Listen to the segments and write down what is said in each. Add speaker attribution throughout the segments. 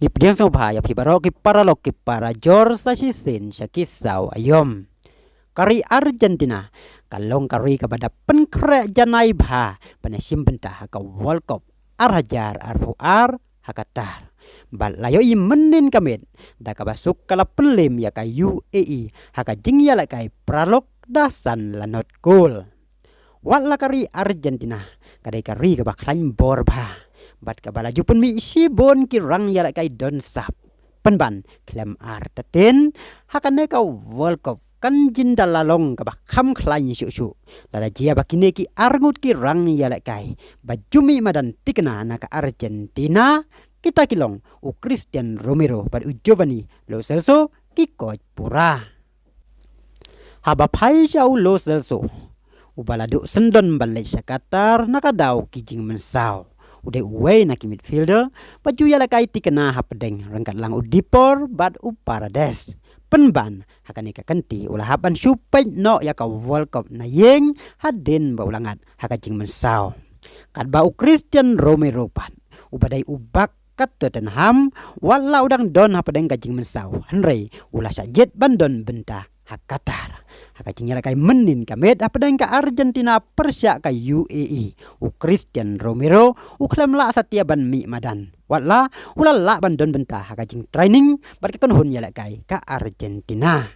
Speaker 1: Ni pediang sang bahaya pi barok ki paralok ki para jor sa sisin sa kisau ayom. Kari Argentina kalong kari kepada penkre janai bah penesim bentah ka World Cup arhajar arpuar hakatar. Bal layo i menin kamit da ka basuk kala pelim ya ka UAE haka jingya la kai pralok dasan lanot gol. Wala kari Argentina kadai kari ka baklan bor bah. Bat ka balaju pun mi sibon ki rang ya la kai don sap. Penban klem artatin hakane ka World Cup kan jinda lalong ka bakham khlai shu lada jia bakine ki arngut ki rang ya la kai bajumi madan tikna na ka Argentina kita kilong u Christian Romero pada u Giovanni Lo Celso ki coach pura haba phai shau Lo Celso u baladu sendon balai Qatar nakadau ki jing mensau udah uwe na ki midfielder baju ya la kai tikna hapdeng rangkat lang u Dipor bad u Parades penban hakan ika kanti ulah haban supai no ya ka World Cup na yeng hadin ba ulangat hakajing mensau kad bau Christian Romero pan ubadai ubak kat Tottenham wala udang don hapadeng kajing mensau henry ulah sajet bandon benta hakatar hakajing ya kai menin kamet hapadeng ka Argentina Persia ka UAE u Christian Romero u klam la satia ban mi madan wala ulala bandon bentah hakajing training barkikon hun ya kai ka Argentina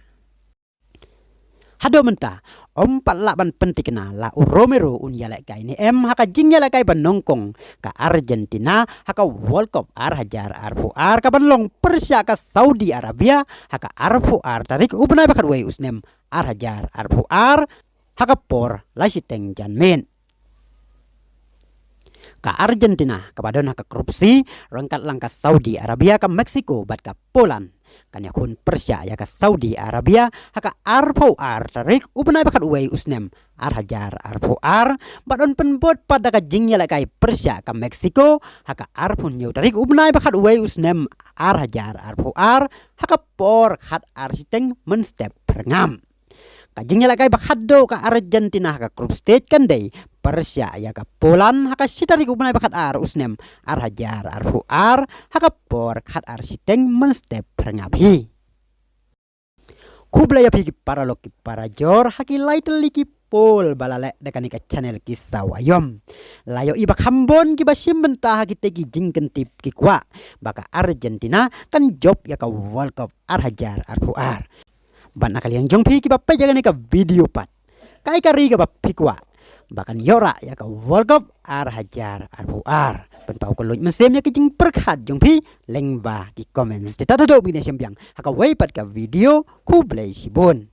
Speaker 1: hado mentah ompat laban pentikna la u Romero un ya kai ni hakajing ya kai banongkong ka Argentina haka World Cup arhajar arpuar ka banlong Persia ka Saudi Arabia haka arpuar tarik ubna bakat we usnem arhajar arpuar haka por lasiteng janmen ka Argentina kepada nak korupsi rangkat langkah Saudi Arabia ke Meksiko bat ka Poland kan yakun Persia ya ka Saudi Arabia haka arpuar tarik ubna bakat we usnem arhajar arpuar badon penbot pada ka jingya la kai Persia ka Meksiko haka arpun nyu tarik ubna bakat we usnem arhajar arpuar haka por khat arsiteng menstep perngam kajingnya la kai bakhado ka Argentina ka group stage kan dei Persia ya ka Poland haka sitari ku bunai bakat ar usnem arhajar arpuar haka por khat arsiteng menstep perngabhi kubla ya pigi para loki para jor haki light liki pol balale dekan ka channel kisau ayom layo iba khambon ki basim bentah ki tegi jingken tip ki kwa baka Argentina kan job ya ka World Cup arhajar arpuar ban akali yang jongpi ki bapai jaga ka video pat kai kari ka bapi kwa bahkan yora ya ka World Cup arhajar arpuar ban pau ko loj mesem ya ki jing perkhat jongpi lengba ki comments tata do bine sembiang haka wei pat ka video ku blai sibon